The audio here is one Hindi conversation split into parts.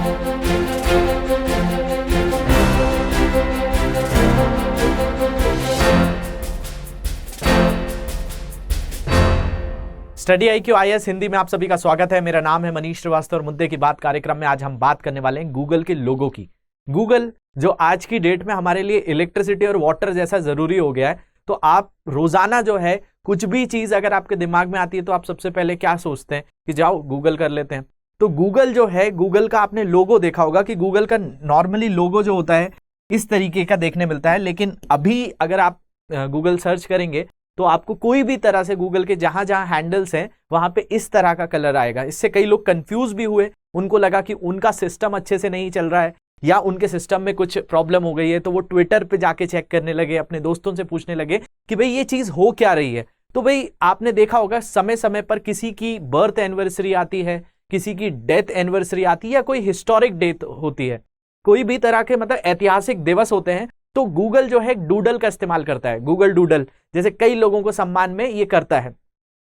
स्टडी IQ IAS हिंदी में आप सभी का स्वागत है। मेरा नाम है मनीष श्रीवास्तव और मुद्दे की बात कार्यक्रम में आज हम बात करने वाले हैं गूगल के लोगो की। गूगल जो आज की डेट में हमारे लिए इलेक्ट्रिसिटी और वाटर जैसा जरूरी हो गया है, तो आप रोजाना जो है कुछ भी चीज अगर आपके दिमाग में आती है तो आप सबसे पहले क्या सोचते हैं कि जाओ गूगल कर लेते हैं। तो गूगल जो है, गूगल का आपने लोगो देखा होगा कि गूगल का नॉर्मली लोगो जो होता है इस तरीके का देखने मिलता है, लेकिन अभी अगर आप गूगल सर्च करेंगे तो आपको कोई भी तरह से गूगल के जहां जहां हैंडल्स हैं वहां पे इस तरह का कलर आएगा। इससे कई लोग कंफ्यूज भी हुए, उनको लगा कि उनका सिस्टम अच्छे से नहीं चल रहा है या उनके सिस्टम में कुछ प्रॉब्लम हो गई है, तो वो ट्विटर पे जाके चेक करने लगे, अपने दोस्तों से पूछने लगे कि भाई ये चीज हो क्या रही है। तो भाई आपने देखा होगा समय समय पर किसी की बर्थ एनिवर्सरी आती है, किसी की डेथ एनिवर्सरी आती है या कोई हिस्टोरिक डेट होती है, कोई भी तरह के मतलब ऐतिहासिक दिवस होते हैं, तो गूगल जो है डूडल का इस्तेमाल करता है। गूगल डूडल जैसे कई लोगों को सम्मान में ये करता है।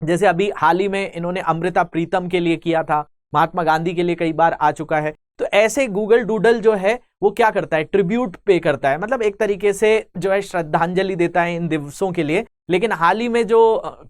जैसे अभी हाल ही में इन्होंने अमृता प्रीतम के लिए किया था, महात्मा गांधी के लिए कई बार आ चुका है। तो ऐसे गूगल डूडल जो है वो क्या करता है, ट्रिब्यूट पे करता है, मतलब एक तरीके से जो है श्रद्धांजलि देता है इन दिवसों के लिए। लेकिन हाल ही में जो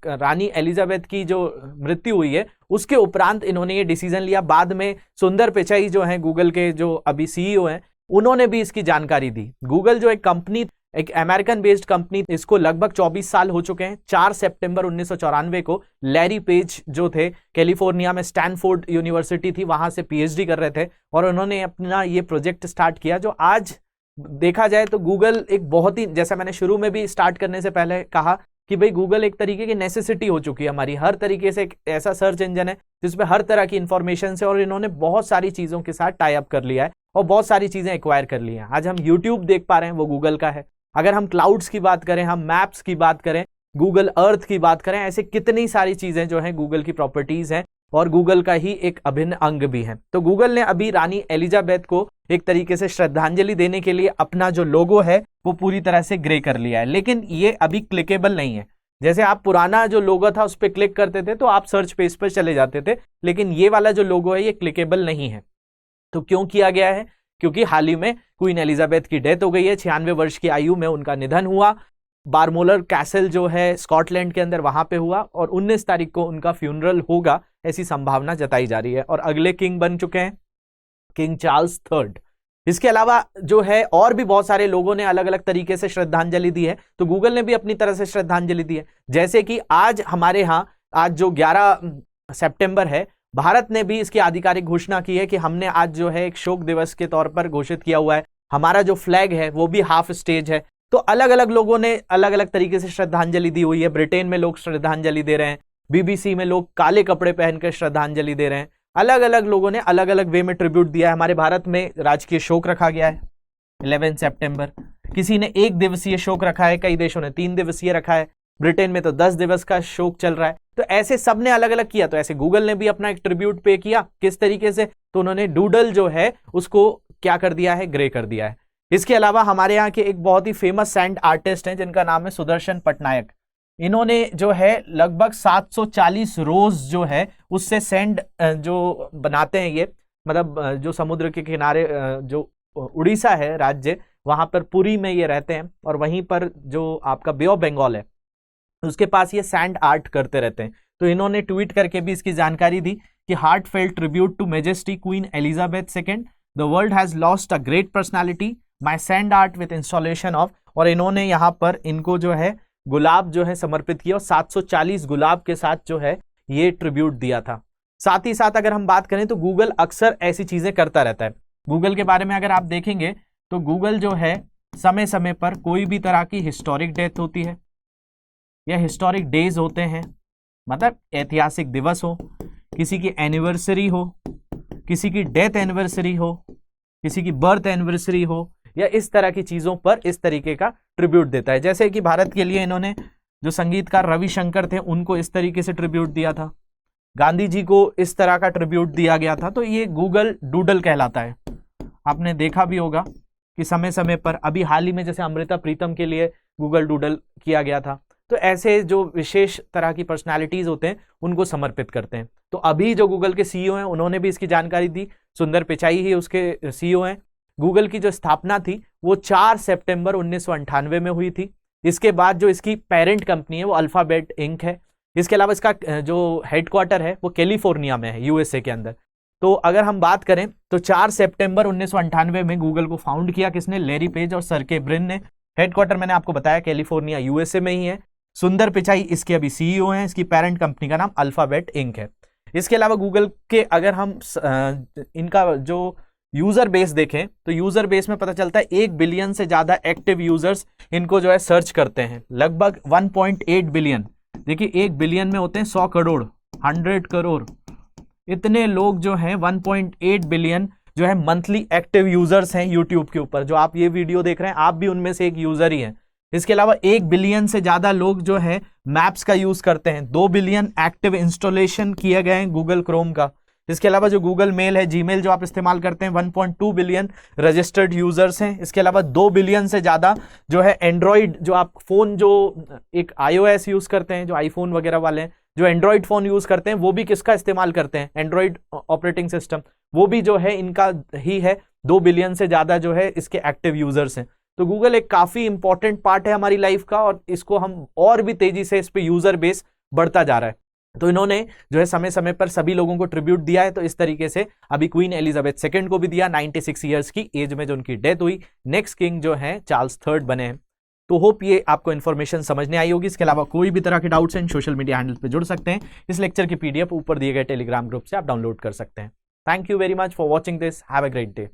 रानी एलिजाबेथ की जो मृत्यु हुई है उसके उपरांत इन्होंने ये डिसीजन लिया। बाद में सुंदर पिचाई जो है गूगल के जो अभी CEO हैं, उन्होंने भी इसकी जानकारी दी। गूगल जो एक कंपनी, एक अमेरिकन बेस्ड कंपनी, इसको लगभग 24 साल हो चुके हैं। 4 सितंबर 1994 को लैरी पेज जो थे कैलिफोर्निया में स्टैनफोर्ड यूनिवर्सिटी थी, वहां से PhD कर रहे थे और उन्होंने अपना ये प्रोजेक्ट स्टार्ट किया। जो आज देखा जाए तो गूगल एक बहुत ही, जैसा मैंने शुरू में भी स्टार्ट करने से पहले कहा कि भाई गूगल एक तरीके की नेसेसिटी हो चुकी है हमारी। हर तरीके से एक ऐसा सर्च इंजन है जिसमें हर तरह की इंफॉर्मेशन से, और इन्होंने बहुत सारी चीजों के साथ टाई अप कर लिया है और बहुत सारी चीजें एक्वायर कर ली हैं। आज हम यूट्यूब देख पा रहे हैं वो गूगल का है। अगर हम क्लाउड्स की बात करें, हम मैप्स की बात करें, गूगल अर्थ की बात करें, ऐसे कितनी सारी चीजें जो हैं गूगल की प्रॉपर्टीज हैं और गूगल का ही एक अभिन्न अंग भी है। तो गूगल ने अभी रानी एलिजाबेथ को एक तरीके से श्रद्धांजलि देने के लिए अपना जो लोगो है वो पूरी तरह से ग्रे कर लिया है, लेकिन ये अभी क्लिकेबल नहीं है। जैसे आप पुराना जो लोगो था उस पर क्लिक करते थे तो आप सर्च पेज पर चले जाते थे, लेकिन ये वाला जो लोगो है ये क्लिकेबल नहीं है। तो क्यों किया गया है? क्योंकि हाल ही में क्वीन एलिजाबेथ की डेथ हो गई है। 96 वर्ष की आयु में उनका निधन हुआ। बारमोलर कैसल जो है स्कॉटलैंड के अंदर, वहां पे हुआ और 19 तारीख को उनका फ्यूनरल होगा, ऐसी संभावना जताई जा रही है। और अगले किंग बन चुके हैं किंग चार्ल्स III। इसके अलावा जो है और भी बहुत सारे लोगों ने अलग अलग तरीके से श्रद्धांजलि दी है, तो गूगल ने भी अपनी तरह से श्रद्धांजलि दी है। जैसे कि आज हमारे यहाँ, आज जो 11 सितंबर है, भारत ने भी इसकी आधिकारिक घोषणा की है कि हमने आज जो है एक शोक दिवस के तौर पर घोषित किया हुआ है। हमारा जो फ्लैग है वो भी हाफ स्टेज है। तो अलग अलग लोगों ने अलग अलग तरीके से श्रद्धांजलि दी हुई है। ब्रिटेन में लोग श्रद्धांजलि दे रहे हैं, BBC में लोग काले कपड़े पहनकर श्रद्धांजलि दे रहे हैं। अलग अलग लोगों ने अलग अलग वे में ट्रिब्यूट दिया है। हमारे भारत में राजकीय शोक रखा गया है 11 सितंबर, किसी ने 1 दिवसीय शोक रखा है, कई देशों ने 3 दिवसीय रखा है, ब्रिटेन में तो 10 दिवस का शोक चल रहा है। तो ऐसे सबने अलग अलग किया। तो ऐसे गूगल ने भी अपना एक ट्रिब्यूट पे किया। किस तरीके से? तो उन्होंने डूडल जो है उसको क्या कर दिया है, ग्रे कर दिया है। इसके अलावा हमारे यहाँ के एक बहुत ही फेमस सैंड आर्टिस्ट हैं जिनका नाम है सुदर्शन पटनायक। इन्होंने जो है लगभग 740 रोज जो है उससे सैंड जो बनाते हैं, ये मतलब जो समुद्र के किनारे जो उड़ीसा है राज्य, वहां पर पुरी में ये रहते हैं और वहीं पर जो आपका बे ऑफ बंगाल है उसके पास ये सैंड आर्ट करते रहते हैं। तो इन्होंने ट्वीट करके भी इसकी जानकारी दी कि heartfelt tribute to majesty queen Elizabeth II, the world has lost a great personality, my sand art with installation of. और इन्होंने यहाँ पर इनको जो है गुलाब जो है समर्पित किया और 740 गुलाब के साथ जो है ये ट्रिब्यूट दिया था। साथ ही साथ अगर हम बात करें तो गूगल अक्सर ऐसी चीजें करता रहता है। गूगल के बारे में अगर आप देखेंगे तो गूगल जो है समय समय पर कोई भी तरह की हिस्टोरिक डेथ होती है या हिस्टोरिक डेज होते हैं, मतलब ऐतिहासिक दिवस हो, किसी की एनिवर्सरी हो, किसी की डेथ एनिवर्सरी हो, किसी की बर्थ एनिवर्सरी हो, या इस तरह की चीजों पर इस तरीके का ट्रिब्यूट देता है। जैसे कि भारत के लिए इन्होंने जो संगीतकार रविशंकर थे उनको इस तरीके से ट्रिब्यूट दिया था, गांधी जी को इस तरह का ट्रिब्यूट दिया गया था। तो ये गूगल डूडल कहलाता है। आपने देखा भी होगा कि समय समय पर, अभी हाल ही में जैसे अमृता प्रीतम के लिए गूगल डूडल किया गया था। तो ऐसे जो विशेष तरह की पर्सनालिटीज होते हैं उनको समर्पित करते हैं। तो अभी जो गूगल के CEO हैं उन्होंने भी इसकी जानकारी दी। सुंदर पिचाई ही उसके सीईओ हैं। गूगल की जो स्थापना थी वो 4 सितंबर 1998 में हुई थी। इसके बाद जो इसकी पेरेंट कंपनी है वो अल्फाबेट इंक है। इसके अलावा इसका जो हेडक्वार्टर है वो कैलिफोर्निया में है, यूएसए के अंदर। तो अगर हम बात करें तो 4 सितंबर 1998 में गूगल को फाउंड किया किसने? लैरी पेज और सर्गे ब्रिन ने। हेडक्वार्टर मैंने आपको बताया कैलिफोर्निया यूएसए में ही है। सुंदर पिचाई इसके अभी सीईओ हैं। इसकी पेरेंट कंपनी का नाम अल्फाबेट इंक है। इसके अलावा गूगल के अगर हम इनका जो यूजर बेस देखें तो यूजर बेस में पता चलता है 1 बिलियन से ज्यादा एक्टिव यूजर्स इनको जो है सर्च करते हैं, लगभग 1.8 बिलियन। देखिए 1 बिलियन में होते हैं 100 करोड़, 100 करोड़, इतने लोग जो हैं 1.8 बिलियन जो है मंथली एक्टिव यूजर्स हैं यूट्यूब के ऊपर। जो आप ये वीडियो देख रहे हैं आप भी उनमें से एक यूजर ही हैं। इसके अलावा 1 बिलियन से ज्यादा लोग जो है मैप्स का यूज करते हैं। 2 बिलियन एक्टिव इंस्टॉलेशन किए गए हैं गूगल क्रोम का। इसके अलावा जो गूगल मेल है, जीमेल जो आप इस्तेमाल करते हैं, 1.2 बिलियन रजिस्टर्ड यूजर्स हैं। इसके अलावा 2 बिलियन से ज्यादा जो है एंड्रॉइड, जो आप फोन जो एक iOS यूज करते हैं, जो आईफोन वगैरह वाले हैं, जो एंड्रॉइड फोन यूज करते हैं वो भी किसका इस्तेमाल करते हैं? एंड्रॉइड ऑपरेटिंग सिस्टम, वो भी जो है इनका ही है। 2 बिलियन से ज्यादा जो है इसके एक्टिव यूजर्स हैं। तो गूगल एक काफी इंपॉर्टेंट पार्ट है हमारी लाइफ का और इसको हम और भी तेजी से इस पे यूजर बेस बढ़ता जा रहा है। तो इन्होंने जो है समय समय पर सभी लोगों को ट्रिब्यूट दिया है। तो इस तरीके से अभी क्वीन एलिजाबेथ सेकंड को भी दिया, 96 ईयर्स की एज में जो उनकी डेथ हुई। नेक्स्ट किंग जो है चार्ल्स थर्ड बने हैं। तो होप ये आपको इन्फॉर्मेशन समझने आई होगी। इसके अलावा कोई भी तरह के डाउट्स हैं सोशल मीडिया हैंडल पे जुड़ सकते हैं। इस लेक्चर की पीडीएफ ऊपर दिए गए टेलीग्राम ग्रुप से आप डाउनलोड कर सकते हैं। Thank you very much for watching this. Have a great day.